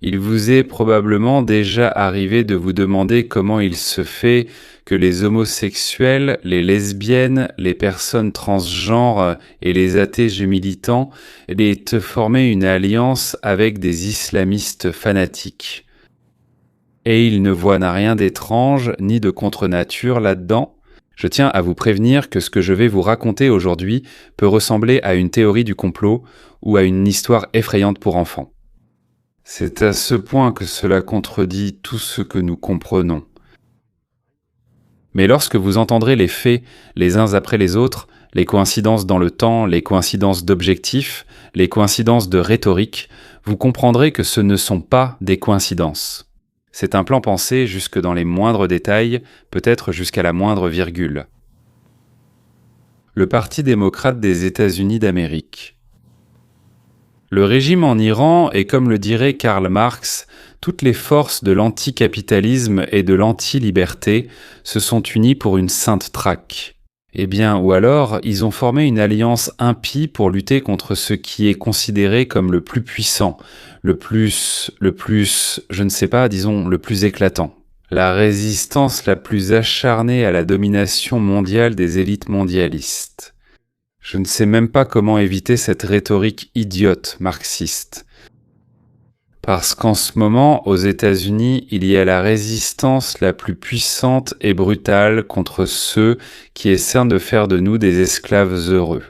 Il vous est probablement déjà arrivé de vous demander comment il se fait que les homosexuels, les lesbiennes, les personnes transgenres et les athées militants aient formé une alliance avec des islamistes fanatiques. Et il ne voit rien d'étrange ni de contre-nature là-dedans. Je tiens à vous prévenir que ce que je vais vous raconter aujourd'hui peut ressembler à une théorie du complot ou à une histoire effrayante pour enfants. C'est à ce point que cela contredit tout ce que nous comprenons. Mais lorsque vous entendrez les faits les uns après les autres, les coïncidences dans le temps, les coïncidences d'objectifs, les coïncidences de rhétorique, vous comprendrez que ce ne sont pas des coïncidences. C'est un plan pensé jusque dans les moindres détails, peut-être jusqu'à la moindre virgule. Le Parti démocrate des États-Unis d'Amérique. Le régime en Iran est, comme le dirait Karl Marx, toutes les forces de l'anticapitalisme et de l'anti-liberté se sont unies pour une sainte traque. Eh bien, ou alors, ils ont formé une alliance impie pour lutter contre ce qui est considéré comme le plus puissant, le plus, je ne sais pas, disons, le plus éclatant. La résistance la plus acharnée à la domination mondiale des élites mondialistes. Je ne sais même pas comment éviter cette rhétorique idiote marxiste. Parce qu'en ce moment, aux États-Unis, il y a la résistance la plus puissante et brutale contre ceux qui essaient de faire de nous des esclaves heureux.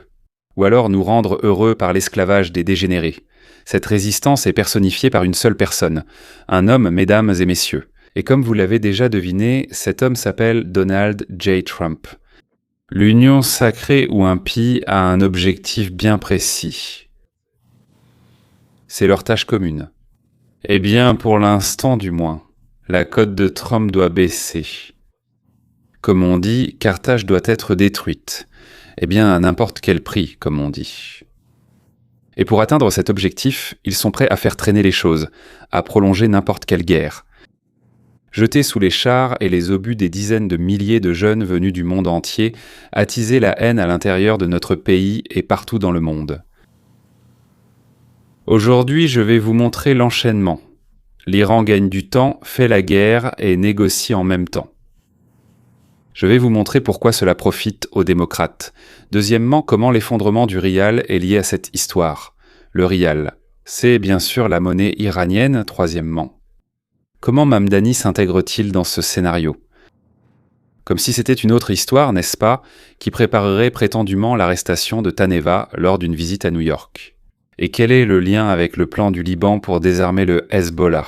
Ou alors nous rendre heureux par l'esclavage des dégénérés. Cette résistance est personnifiée par une seule personne, un homme, mesdames et messieurs. Et comme vous l'avez déjà deviné, cet homme s'appelle Donald J. Trump. L'union sacrée ou impie a un objectif bien précis. C'est leur tâche commune. Eh bien, pour l'instant du moins, la cote de Trump doit baisser. Comme on dit, Carthage doit être détruite. Eh bien, à n'importe quel prix, comme on dit. Et pour atteindre cet objectif, ils sont prêts à faire traîner les choses, à prolonger n'importe quelle guerre. Jeter sous les chars et les obus des dizaines de milliers de jeunes venus du monde entier, attiser la haine à l'intérieur de notre pays et partout dans le monde. Aujourd'hui, je vais vous montrer l'enchaînement. L'Iran gagne du temps, fait la guerre et négocie en même temps. Je vais vous montrer pourquoi cela profite aux démocrates. Deuxièmement, comment l'effondrement du rial est lié à cette histoire. Le rial, c'est bien sûr la monnaie iranienne, troisièmement. Comment Mamdani s'intègre-t-il dans ce scénario? Comme si c'était une autre histoire, n'est-ce pas, qui préparerait prétendument l'arrestation de Taneva lors d'une visite à New York. Et quel est le lien avec le plan du Liban pour désarmer le Hezbollah?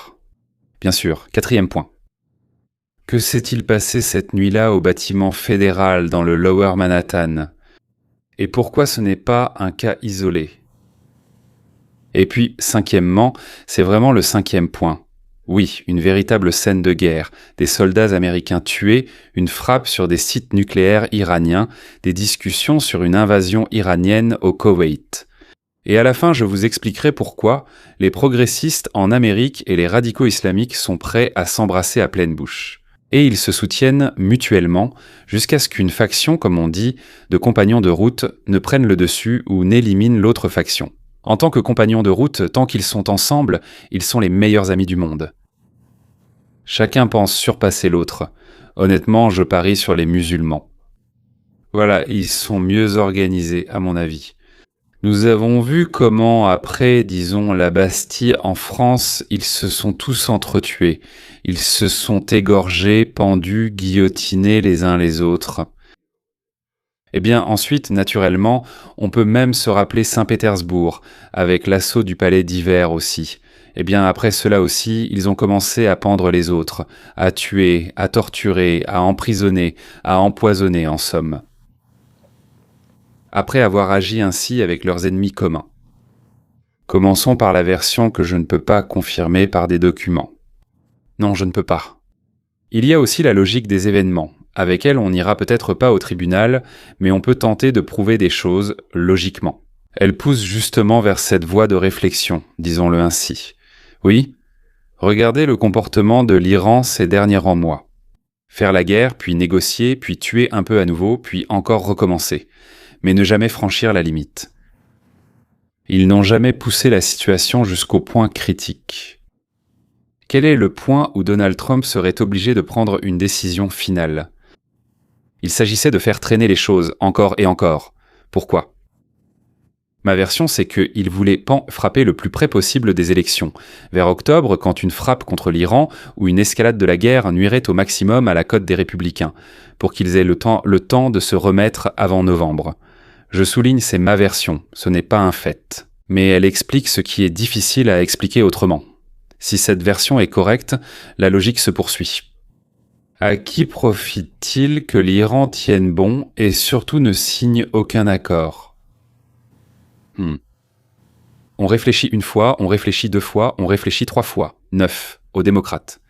Bien sûr, quatrième point. Que s'est-il passé cette nuit-là au bâtiment fédéral dans le Lower Manhattan? Et pourquoi ce n'est pas un cas isolé? Et puis, cinquièmement, c'est vraiment le cinquième point. Oui, une véritable scène de guerre, des soldats américains tués, une frappe sur des sites nucléaires iraniens, des discussions sur une invasion iranienne au Koweït. Et à la fin, je vous expliquerai pourquoi les progressistes en Amérique et les radicaux islamiques sont prêts à s'embrasser à pleine bouche. Et ils se soutiennent mutuellement jusqu'à ce qu'une faction, comme on dit, de compagnons de route ne prenne le dessus ou n'élimine l'autre faction. En tant que compagnons de route, tant qu'ils sont ensemble, ils sont les meilleurs amis du monde. Chacun pense surpasser l'autre. Honnêtement, je parie sur les musulmans. Voilà, ils sont mieux organisés, à mon avis. Nous avons vu comment, après, disons, la Bastille en France, ils se sont tous entretués. Ils se sont égorgés, pendus, guillotinés les uns les autres. Eh bien, ensuite, naturellement, on peut même se rappeler Saint-Pétersbourg, avec l'assaut du palais d'hiver aussi. Eh bien, après cela aussi, ils ont commencé à pendre les autres, à tuer, à torturer, à emprisonner, à empoisonner, en somme. Après avoir agi ainsi avec leurs ennemis communs. Commençons par la version que je ne peux pas confirmer par des documents. Non, je ne peux pas. Il y a aussi la logique des événements. Avec elle, on n'ira peut-être pas au tribunal, mais on peut tenter de prouver des choses logiquement. Elle pousse justement vers cette voie de réflexion, disons-le ainsi. Oui, regardez le comportement de l'Iran ces derniers mois. Faire la guerre, puis négocier, puis tuer un peu à nouveau, puis encore recommencer. Mais ne jamais franchir la limite. Ils n'ont jamais poussé la situation jusqu'au point critique. Quel est le point où Donald Trump serait obligé de prendre une décision finale? Il s'agissait de faire traîner les choses encore et encore. Pourquoi? Ma version, c'est qu'il voulait frapper le plus près possible des élections, vers octobre, quand une frappe contre l'Iran ou une escalade de la guerre nuirait au maximum à la cote des républicains, pour qu'ils aient le temps de se remettre avant novembre. Je souligne, c'est ma version, ce n'est pas un fait. Mais elle explique ce qui est difficile à expliquer autrement. Si cette version est correcte, la logique se poursuit. À qui profite-t-il que l'Iran tienne bon et surtout ne signe aucun accord? On réfléchit une fois, on réfléchit 2 fois, on réfléchit 3 fois. 9. Aux démocrates.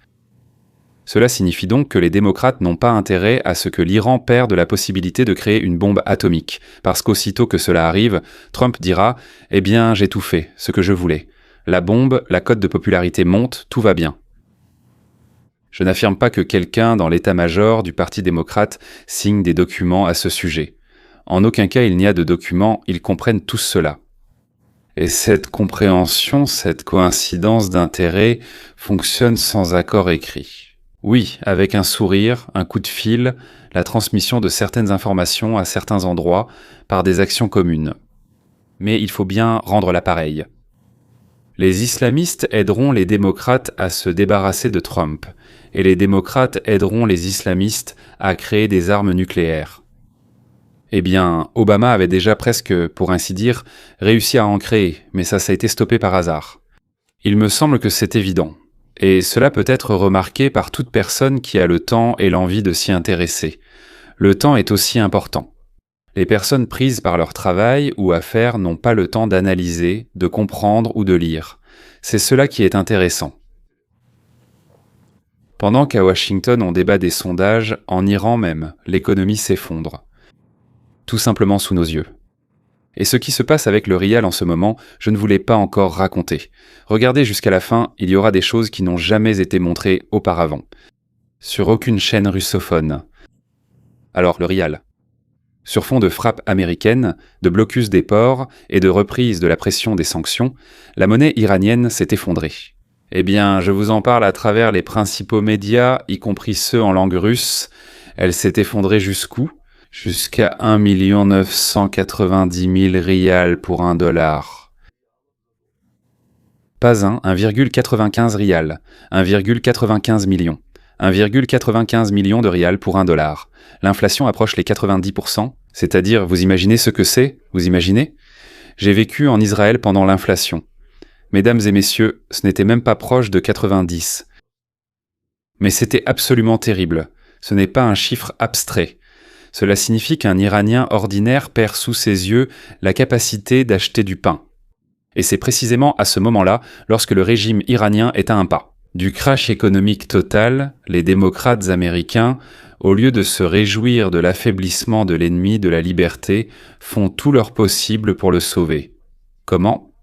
Cela signifie donc que les démocrates n'ont pas intérêt à ce que l'Iran perde la possibilité de créer une bombe atomique, parce qu'aussitôt que cela arrive, Trump dira « Eh bien, j'ai tout fait, ce que je voulais. La bombe, la cote de popularité monte, tout va bien. » Je n'affirme pas que quelqu'un dans l'état-major du Parti démocrate signe des documents à ce sujet. En aucun cas il n'y a de documents, ils comprennent tous cela. Et cette compréhension, cette coïncidence d'intérêts fonctionne sans accord écrit. Oui, avec un sourire, un coup de fil, la transmission de certaines informations à certains endroits par des actions communes. Mais il faut bien rendre l'appareil. Les islamistes aideront les démocrates à se débarrasser de Trump, et les démocrates aideront les islamistes à créer des armes nucléaires. Eh bien, Obama avait déjà presque, pour ainsi dire, réussi à en créer, mais ça a été stoppé par hasard. Il me semble que c'est évident, et cela peut être remarqué par toute personne qui a le temps et l'envie de s'y intéresser. Le temps est aussi important. Les personnes prises par leur travail ou affaires n'ont pas le temps d'analyser, de comprendre ou de lire. C'est cela qui est intéressant. Pendant qu'à Washington on débat des sondages, en Iran même, l'économie s'effondre. Tout simplement sous nos yeux. Et ce qui se passe avec le rial en ce moment, je ne vous l'ai pas encore raconté. Regardez jusqu'à la fin, il y aura des choses qui n'ont jamais été montrées auparavant. Sur aucune chaîne russophone. Alors, le rial. Sur fond de frappe américaine, de blocus des ports et de reprise de la pression des sanctions, la monnaie iranienne s'est effondrée. Eh bien, je vous en parle à travers les principaux médias, y compris ceux en langue russe. Elle s'est effondrée jusqu'où? Jusqu'à 1 990 000 rials pour $1. Pas 1,95 rials, 1,95 million. 1,95 million de rials pour $1. L'inflation approche les 90%, c'est-à-dire, vous imaginez ce que c'est? Vous imaginez? J'ai vécu en Israël pendant l'inflation. Mesdames et messieurs, ce n'était même pas proche de 90. Mais c'était absolument terrible. Ce n'est pas un chiffre abstrait. Cela signifie qu'un Iranien ordinaire perd sous ses yeux la capacité d'acheter du pain. Et c'est précisément à ce moment-là, lorsque le régime iranien est à un pas. Du crash économique total, les démocrates américains, au lieu de se réjouir de l'affaiblissement de l'ennemi de la liberté, font tout leur possible pour le sauver. Comment?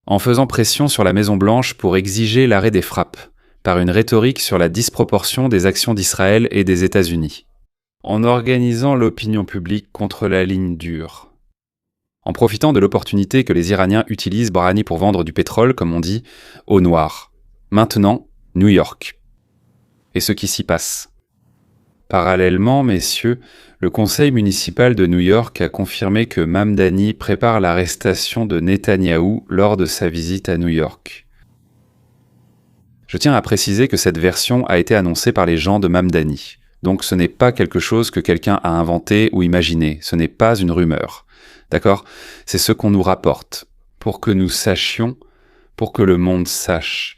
En faisant pression sur la Maison-Blanche pour exiger l'arrêt des frappes, par une rhétorique sur la disproportion des actions d'Israël et des États-Unis. En organisant l'opinion publique contre la ligne dure. En profitant de l'opportunité que les Iraniens utilisent Brahani pour vendre du pétrole, comme on dit, au noir. Maintenant, New York. Et ce qui s'y passe. Parallèlement, messieurs, le conseil municipal de New York a confirmé que Mamdani prépare l'arrestation de Netanyahou lors de sa visite à New York. Je tiens à préciser que cette version a été annoncée par les gens de Mamdani. Donc ce n'est pas quelque chose que quelqu'un a inventé ou imaginé, ce n'est pas une rumeur. D'accord? C'est ce qu'on nous rapporte, pour que nous sachions, pour que le monde sache.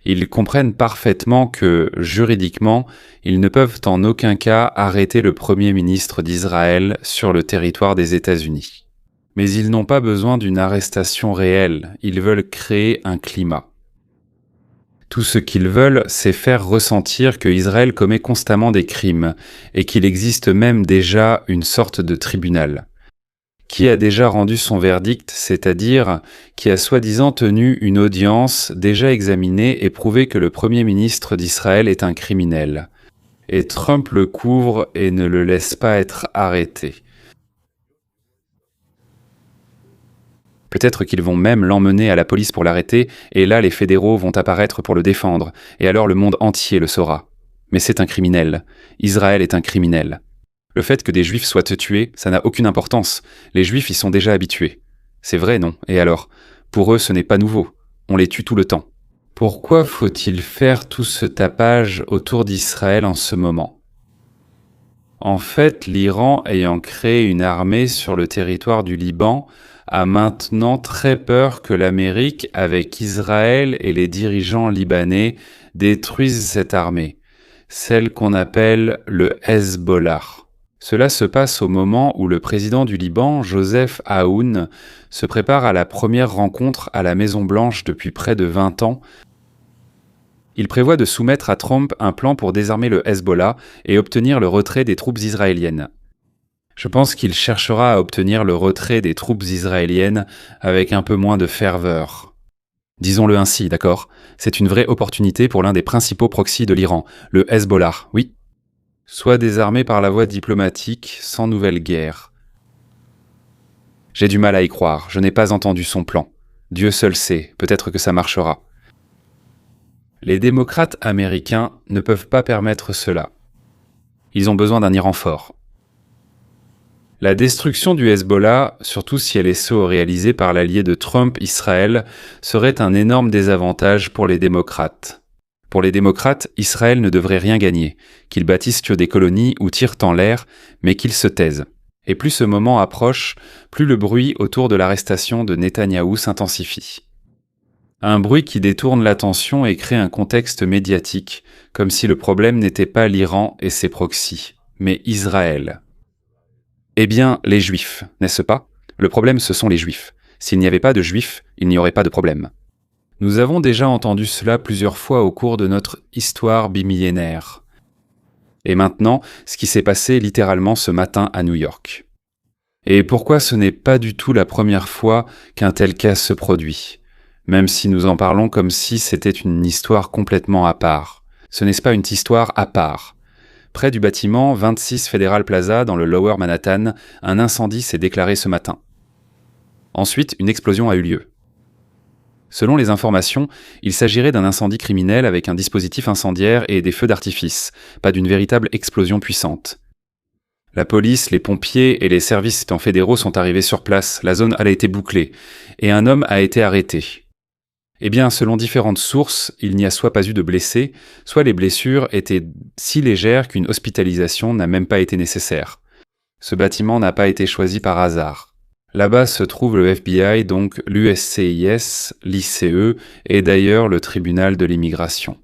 Ils comprennent parfaitement que, juridiquement, ils ne peuvent en aucun cas arrêter le Premier ministre d'Israël sur le territoire des États-Unis. Mais ils n'ont pas besoin d'une arrestation réelle, ils veulent créer un climat. Tout ce qu'ils veulent, c'est faire ressentir que Israël commet constamment des crimes et qu'il existe même déjà une sorte de tribunal. Qui a déjà rendu son verdict, c'est-à-dire qui a soi-disant tenu une audience déjà examinée et prouvé que le Premier ministre d'Israël est un criminel. Et Trump le couvre et ne le laisse pas être arrêté. Peut-être qu'ils vont même l'emmener à la police pour l'arrêter, et là les fédéraux vont apparaître pour le défendre, et alors le monde entier le saura. Mais c'est un criminel. Israël est un criminel. Le fait que des juifs soient tués, ça n'a aucune importance. Les juifs y sont déjà habitués. C'est vrai, non? Et alors? Pour eux, ce n'est pas nouveau. On les tue tout le temps. Pourquoi faut-il faire tout ce tapage autour d'Israël en ce moment? En fait, l'Iran, ayant créé une armée sur le territoire du Liban, a maintenant très peur que l'Amérique, avec Israël et les dirigeants libanais, détruisent cette armée, celle qu'on appelle le Hezbollah. Cela se passe au moment où le président du Liban, Joseph Aoun, se prépare à la première rencontre à la Maison-Blanche depuis près de 20 ans. Il prévoit de soumettre à Trump un plan pour désarmer le Hezbollah et obtenir le retrait des troupes israéliennes. Je pense qu'il cherchera à obtenir le retrait des troupes israéliennes avec un peu moins de ferveur. Disons-le ainsi, d'accord? C'est une vraie opportunité pour l'un des principaux proxys de l'Iran, le Hezbollah, oui. Soit désarmé par la voie diplomatique, sans nouvelle guerre. J'ai du mal à y croire, je n'ai pas entendu son plan. Dieu seul sait, peut-être que ça marchera. Les démocrates américains ne peuvent pas permettre cela. Ils ont besoin d'un Iran fort. La destruction du Hezbollah, surtout si elle est réalisée par l'allié de Trump, Israël, serait un énorme désavantage pour les démocrates. Pour les démocrates, Israël ne devrait rien gagner, qu'ils bâtissent des colonies ou tirent en l'air, mais qu'ils se taisent. Et plus ce moment approche, plus le bruit autour de l'arrestation de Netanyahou s'intensifie. Un bruit qui détourne l'attention et crée un contexte médiatique, comme si le problème n'était pas l'Iran et ses proxys, mais Israël. Eh bien, les Juifs, n'est-ce pas? Le problème, ce sont les Juifs. S'il n'y avait pas de Juifs, il n'y aurait pas de problème. Nous avons déjà entendu cela plusieurs fois au cours de notre histoire bimillénaire. Et maintenant, ce qui s'est passé littéralement ce matin à New York. Et pourquoi ce n'est pas du tout la première fois qu'un tel cas se produit, même si nous en parlons comme si c'était une histoire complètement à part. Ce n'est pas une histoire à part. Près du bâtiment 26 Federal Plaza dans le Lower Manhattan, un incendie s'est déclaré ce matin. Ensuite, une explosion a eu lieu. Selon les informations, il s'agirait d'un incendie criminel avec un dispositif incendiaire et des feux d'artifice, pas d'une véritable explosion puissante. La police, les pompiers et les services fédéraux sont arrivés sur place, la zone a été bouclée, et un homme a été arrêté. Eh bien, selon différentes sources, il n'y a soit pas eu de blessés, soit les blessures étaient si légères qu'une hospitalisation n'a même pas été nécessaire. Ce bâtiment n'a pas été choisi par hasard. Là-bas se trouve le FBI, donc l'USCIS, l'ICE et d'ailleurs le tribunal de l'immigration.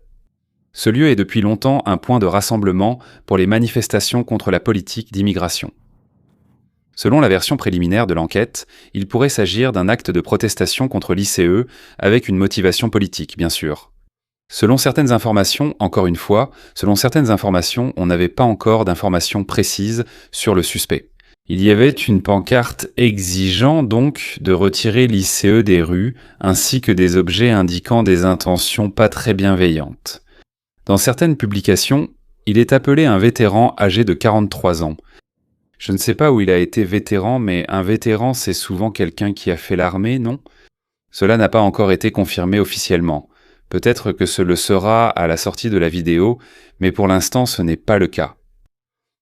Ce lieu est depuis longtemps un point de rassemblement pour les manifestations contre la politique d'immigration. Selon la version préliminaire de l'enquête, il pourrait s'agir d'un acte de protestation contre l'ICE avec une motivation politique, bien sûr. Selon certaines informations, encore une fois, on n'avait pas encore d'informations précises sur le suspect. Il y avait une pancarte exigeant donc de retirer l'ICE des rues, ainsi que des objets indiquant des intentions pas très bienveillantes. Dans certaines publications, il est appelé un vétéran âgé de 43 ans. Je ne sais pas où il a été vétéran, mais un vétéran c'est souvent quelqu'un qui a fait l'armée, non? Cela n'a pas encore été confirmé officiellement. Peut-être que ce le sera à la sortie de la vidéo, mais pour l'instant ce n'est pas le cas.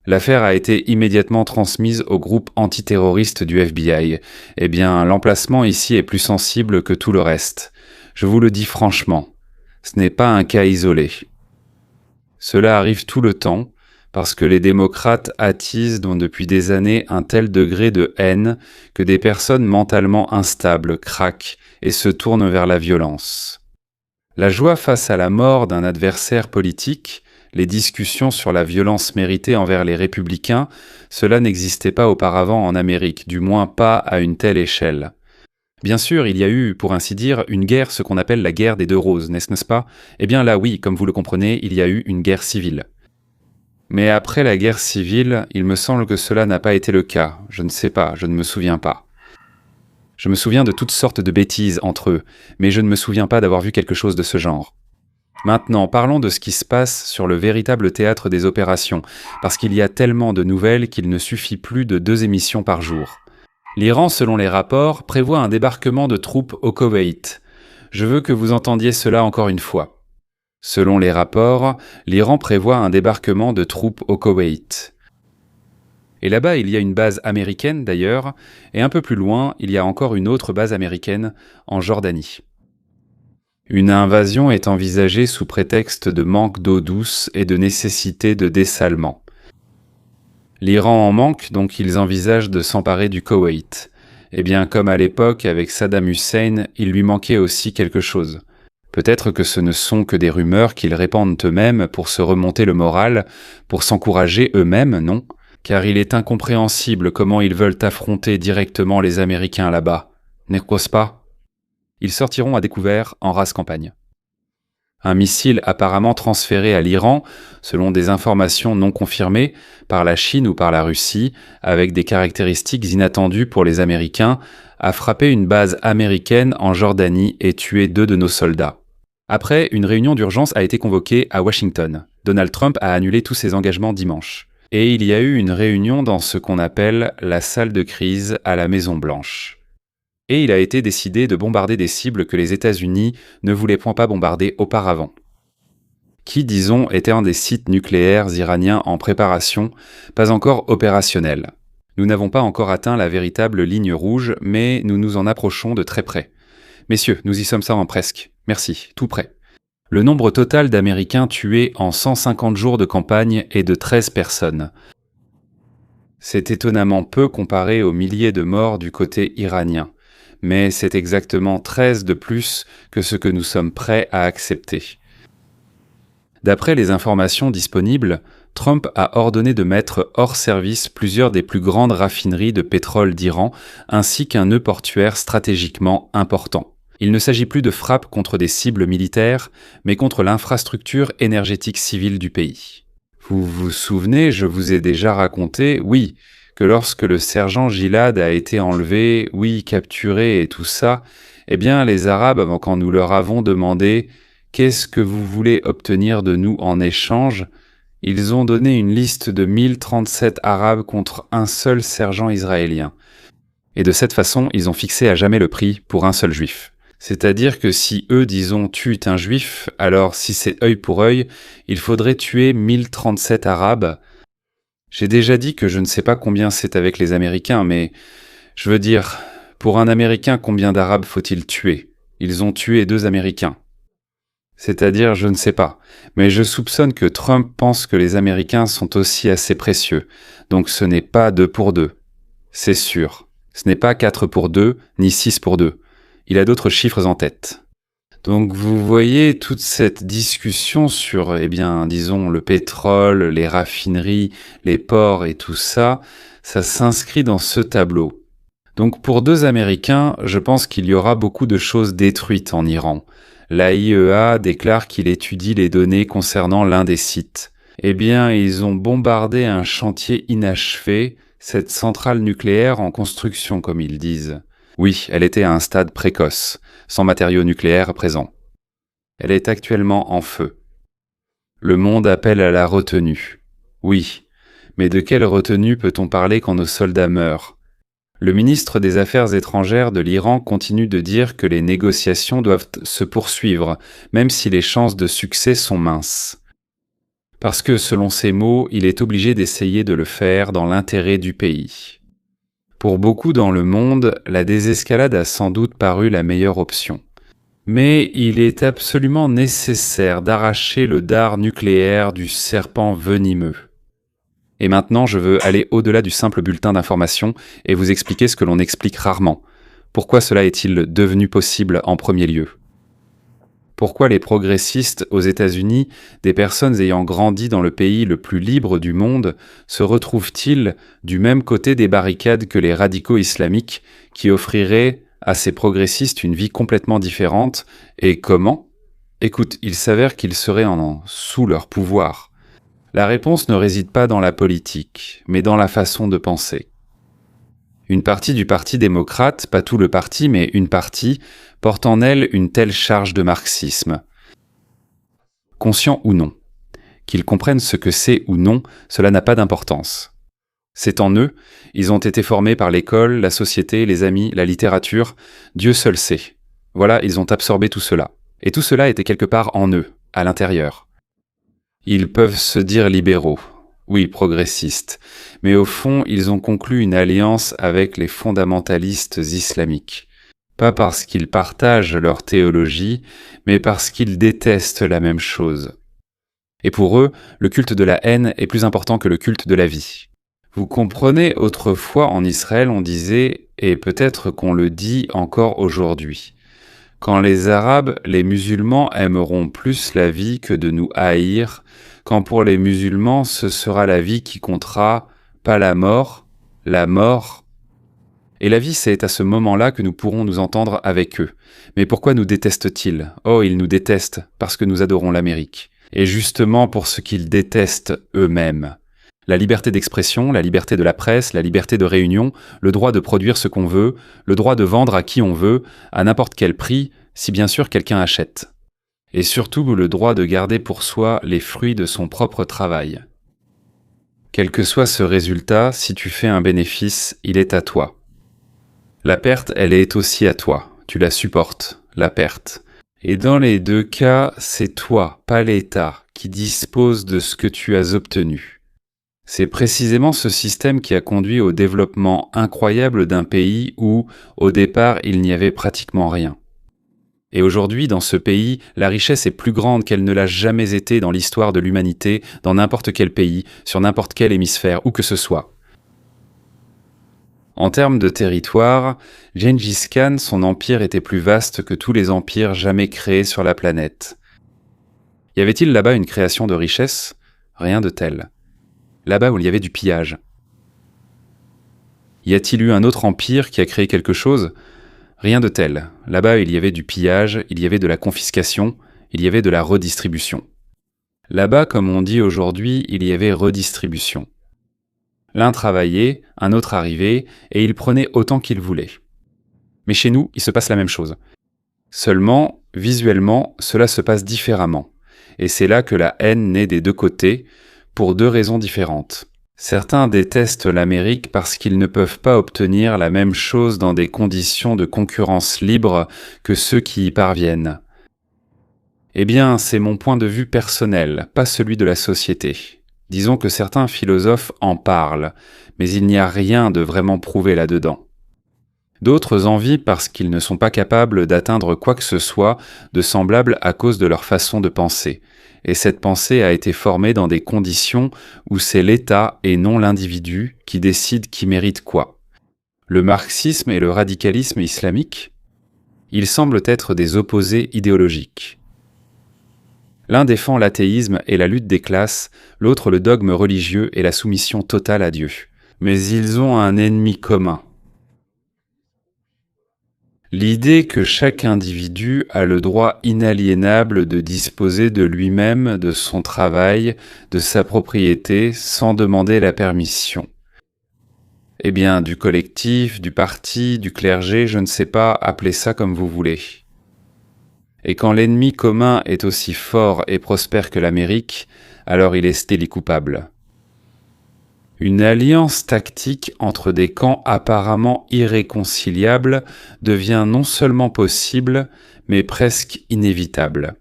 L'affaire a été immédiatement transmise au groupe antiterroriste du FBI. Eh bien, l'emplacement ici est plus sensible que tout le reste. Je vous le dis franchement, ce n'est pas un cas isolé. Cela arrive tout le temps, parce que les démocrates attisent depuis des années un tel degré de haine que des personnes mentalement instables craquent et se tournent vers la violence. La joie face à la mort d'un adversaire politique, les discussions sur la violence méritée envers les républicains, cela n'existait pas auparavant en Amérique, du moins pas à une telle échelle. Bien sûr, il y a eu, pour ainsi dire, une guerre, ce qu'on appelle la guerre des deux roses, n'est-ce pas? Eh bien là oui, comme vous le comprenez, il y a eu une guerre civile. Mais après la guerre civile, il me semble que cela n'a pas été le cas, je ne sais pas, je ne me souviens pas. Je me souviens de toutes sortes de bêtises entre eux, mais je ne me souviens pas d'avoir vu quelque chose de ce genre. Maintenant, parlons de ce qui se passe sur le véritable théâtre des opérations, parce qu'il y a tellement de nouvelles qu'il ne suffit plus de 2 émissions par jour. L'Iran, selon les rapports, prévoit un débarquement de troupes au Koweït. Je veux que vous entendiez cela encore une fois. Selon les rapports, l'Iran prévoit un débarquement de troupes au Koweït. Et là-bas, il y a une base américaine d'ailleurs, et un peu plus loin, il y a encore une autre base américaine, en Jordanie. Une invasion est envisagée sous prétexte de manque d'eau douce et de nécessité de dessalement. L'Iran en manque, donc ils envisagent de s'emparer du Koweït. Eh bien, comme à l'époque avec Saddam Hussein, il lui manquait aussi quelque chose. Peut-être que ce ne sont que des rumeurs qu'ils répandent eux-mêmes pour se remonter le moral, pour s'encourager eux-mêmes, non ? Car il est incompréhensible comment ils veulent affronter directement les Américains là-bas. N'est-ce pas ? Ils sortiront à découvert en rase campagne. Un missile apparemment transféré à l'Iran, selon des informations non confirmées, par la Chine ou par la Russie, avec des caractéristiques inattendues pour les Américains, a frappé une base américaine en Jordanie et tué 2 de nos soldats. Après, une réunion d'urgence a été convoquée à Washington. Donald Trump a annulé tous ses engagements dimanche. Et il y a eu une réunion dans ce qu'on appelle la salle de crise à la Maison-Blanche. Et il a été décidé de bombarder des cibles que les États-Unis ne voulaient point pas bombarder auparavant. Qui, disons, était un des sites nucléaires iraniens en préparation, pas encore opérationnels. Nous n'avons pas encore atteint la véritable ligne rouge, mais nous nous en approchons de très près. Messieurs, nous y sommes ça en presque. Merci, tout près. Le nombre total d'Américains tués en 150 jours de campagne est de 13 personnes. C'est étonnamment peu comparé aux milliers de morts du côté iranien. Mais c'est exactement 13 de plus que ce que nous sommes prêts à accepter. D'après les informations disponibles, Trump a ordonné de mettre hors service plusieurs des plus grandes raffineries de pétrole d'Iran, ainsi qu'un nœud portuaire stratégiquement important. Il ne s'agit plus de frappes contre des cibles militaires, mais contre l'infrastructure énergétique civile du pays. Vous vous souvenez, je vous ai déjà raconté, oui, que lorsque le sergent Gilad a été enlevé, oui, capturé et tout ça, eh bien les Arabes, quand nous leur avons demandé « Qu'est-ce que vous voulez obtenir de nous en échange ?», ils ont donné une liste de 1037 Arabes contre un seul sergent israélien. Et de cette façon, ils ont fixé à jamais le prix pour un seul juif. C'est-à-dire que si eux, disons, tuent un juif, alors si c'est œil pour œil, il faudrait tuer 1037 Arabes. J'ai déjà dit que je ne sais pas combien c'est avec les Américains, mais je veux dire, pour un Américain, combien d'Arabes faut-il tuer ? Ils ont tué 2 Américains. C'est-à-dire, je ne sais pas, mais je soupçonne que Trump pense que les Américains sont aussi assez précieux, donc ce n'est pas 2 pour 2. C'est sûr. Ce n'est pas 4 pour 2, ni 6 pour 2. Il a d'autres chiffres en tête. Donc vous voyez toute cette discussion sur, disons, le pétrole, les raffineries, les ports et tout ça, ça s'inscrit dans ce tableau. Donc pour 2 Américains, je pense qu'il y aura beaucoup de choses détruites en Iran. La IEA déclare qu'il étudie les données concernant l'un des sites. Ils ont bombardé un chantier inachevé, cette centrale nucléaire en construction comme ils disent. Oui, elle était à un stade précoce, sans matériaux nucléaires présents. Elle est actuellement en feu. Le monde appelle à la retenue. Oui, mais de quelle retenue peut-on parler quand nos soldats meurent ? Le ministre des Affaires étrangères de l'Iran continue de dire que les négociations doivent se poursuivre, même si les chances de succès sont minces. Parce que, selon ses mots, il est obligé d'essayer de le faire dans l'intérêt du pays. Pour beaucoup dans le monde, la désescalade a sans doute paru la meilleure option. Mais il est absolument nécessaire d'arracher le dard nucléaire du serpent venimeux. Et maintenant, je veux aller au-delà du simple bulletin d'information et vous expliquer ce que l'on explique rarement. Pourquoi cela est-il devenu possible en premier lieu ? Pourquoi les progressistes aux États-Unis, des personnes ayant grandi dans le pays le plus libre du monde, se retrouvent-ils du même côté des barricades que les radicaux islamiques qui offriraient à ces progressistes une vie complètement différente ? Et comment ? Écoute, il s'avère qu'ils seraient sous leur pouvoir. La réponse ne réside pas dans la politique, mais dans la façon de penser. Une partie du Parti démocrate, pas tout le parti, mais une partie, porte en elle une telle charge de marxisme. Conscient ou non. Qu'ils comprennent ce que c'est ou non, cela n'a pas d'importance. C'est en eux, ils ont été formés par l'école, la société, les amis, la littérature, Dieu seul sait. Voilà, ils ont absorbé tout cela. Et tout cela était quelque part en eux, à l'intérieur. Ils peuvent se dire libéraux, oui, progressistes, mais au fond, ils ont conclu une alliance avec les fondamentalistes islamiques. Pas parce qu'ils partagent leur théologie, mais parce qu'ils détestent la même chose. Et pour eux, le culte de la haine est plus important que le culte de la vie. Vous comprenez, autrefois en Israël on disait, et peut-être qu'on le dit encore aujourd'hui, quand les Arabes, les musulmans aimeront plus la vie que de nous haïr, quand pour les musulmans ce sera la vie qui comptera, pas la mort. Et la vie, c'est à ce moment-là que nous pourrons nous entendre avec eux. Mais pourquoi nous détestent-ils? Oh, ils nous détestent parce que nous adorons l'Amérique. Et justement pour ce qu'ils détestent eux-mêmes. La liberté d'expression, la liberté de la presse, la liberté de réunion, le droit de produire ce qu'on veut, le droit de vendre à qui on veut, à n'importe quel prix, si bien sûr quelqu'un achète. Et surtout le droit de garder pour soi les fruits de son propre travail. Quel que soit ce résultat, si tu fais un bénéfice, il est à toi. La perte, elle est aussi à toi. Tu la supportes, la perte. Et dans les deux cas, c'est toi, pas l'État, qui dispose de ce que tu as obtenu. C'est précisément ce système qui a conduit au développement incroyable d'un pays où, au départ, il n'y avait pratiquement rien. Et aujourd'hui, dans ce pays, la richesse est plus grande qu'elle ne l'a jamais été dans l'histoire de l'humanité, dans n'importe quel pays, sur n'importe quel hémisphère, où que ce soit. En termes de territoire, Gengis Khan, son empire était plus vaste que tous les empires jamais créés sur la planète. Y avait-il là-bas une création de richesse? Rien de tel. Là-bas où il y avait du pillage. Y a-t-il eu un autre empire qui a créé quelque chose? Rien de tel. Là-bas il y avait du pillage, il y avait de la confiscation, il y avait de la redistribution. Là-bas, comme on dit aujourd'hui, il y avait redistribution. L'un travaillait, un autre arrivait, et il prenait autant qu'il voulait. Mais chez nous, il se passe la même chose. Seulement, visuellement, cela se passe différemment. Et c'est là que la haine naît des deux côtés, pour deux raisons différentes. Certains détestent l'Amérique parce qu'ils ne peuvent pas obtenir la même chose dans des conditions de concurrence libre que ceux qui y parviennent. Eh bien, c'est mon point de vue personnel, pas celui de la société. Disons que certains philosophes en parlent, mais il n'y a rien de vraiment prouvé là-dedans. D'autres envient parce qu'ils ne sont pas capables d'atteindre quoi que ce soit de semblable à cause de leur façon de penser. Et cette pensée a été formée dans des conditions où c'est l'État et non l'individu qui décide qui mérite quoi. Le marxisme et le radicalisme islamique, ils semblent être des opposés idéologiques. L'un défend l'athéisme et la lutte des classes, l'autre le dogme religieux et la soumission totale à Dieu. Mais ils ont un ennemi commun. L'idée que chaque individu a le droit inaliénable de disposer de lui-même, de son travail, de sa propriété, sans demander la permission. Eh bien, du collectif, du parti, du clergé, je ne sais pas, appelez ça comme vous voulez. Et quand l'ennemi commun est aussi fort et prospère que l'Amérique, alors il est Stéli coupable. Une alliance tactique entre des camps apparemment irréconciliables devient non seulement possible, mais presque inévitable.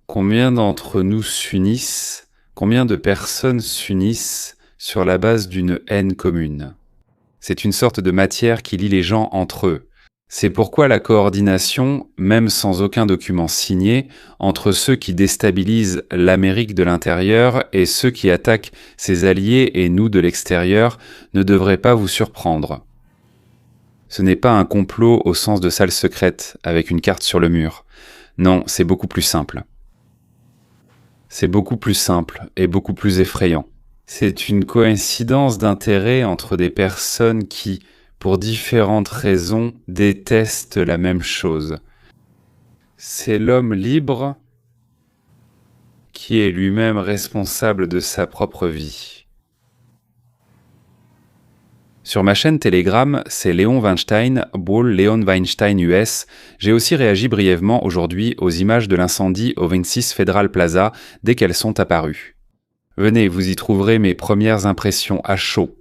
Combien d'entre nous s'unissent, combien de personnes s'unissent sur la base d'une haine commune? C'est une sorte de matière qui lie les gens entre eux. C'est pourquoi la coordination, même sans aucun document signé, entre ceux qui déstabilisent l'Amérique de l'intérieur et ceux qui attaquent ses alliés et nous de l'extérieur, ne devrait pas vous surprendre. Ce n'est pas un complot au sens de salle secrète, avec une carte sur le mur. Non, c'est beaucoup plus simple. C'est beaucoup plus simple et beaucoup plus effrayant. C'est une coïncidence d'intérêts entre des personnes qui, pour différentes raisons, détestent la même chose. C'est l'homme libre qui est lui-même responsable de sa propre vie. Sur ma chaîne Telegram, c'est Léon Weinstein, Ball Léon Weinstein US. J'ai aussi réagi brièvement aujourd'hui aux images de l'incendie au 26 Federal Plaza dès qu'elles sont apparues. Venez, vous y trouverez mes premières impressions à chaud.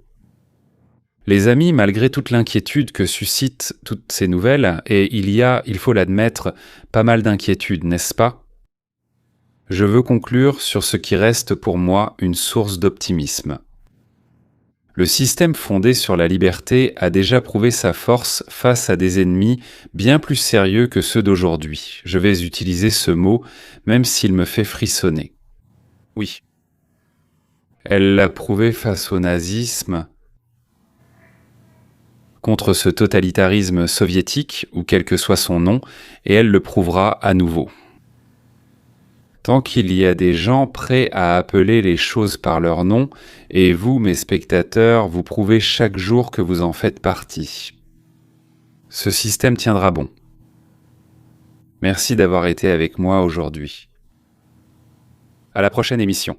Les amis, malgré toute l'inquiétude que suscitent toutes ces nouvelles, et il faut l'admettre, pas mal d'inquiétude, n'est-ce pas? Je veux conclure sur ce qui reste pour moi une source d'optimisme. Le système fondé sur la liberté a déjà prouvé sa force face à des ennemis bien plus sérieux que ceux d'aujourd'hui. Je vais utiliser ce mot, même s'il me fait frissonner. Oui. Elle l'a prouvé face au nazisme, contre ce totalitarisme soviétique, ou quel que soit son nom, et elle le prouvera à nouveau. Tant qu'il y a des gens prêts à appeler les choses par leur nom, et vous, mes spectateurs, vous prouvez chaque jour que vous en faites partie. Ce système tiendra bon. Merci d'avoir été avec moi aujourd'hui. À la prochaine émission.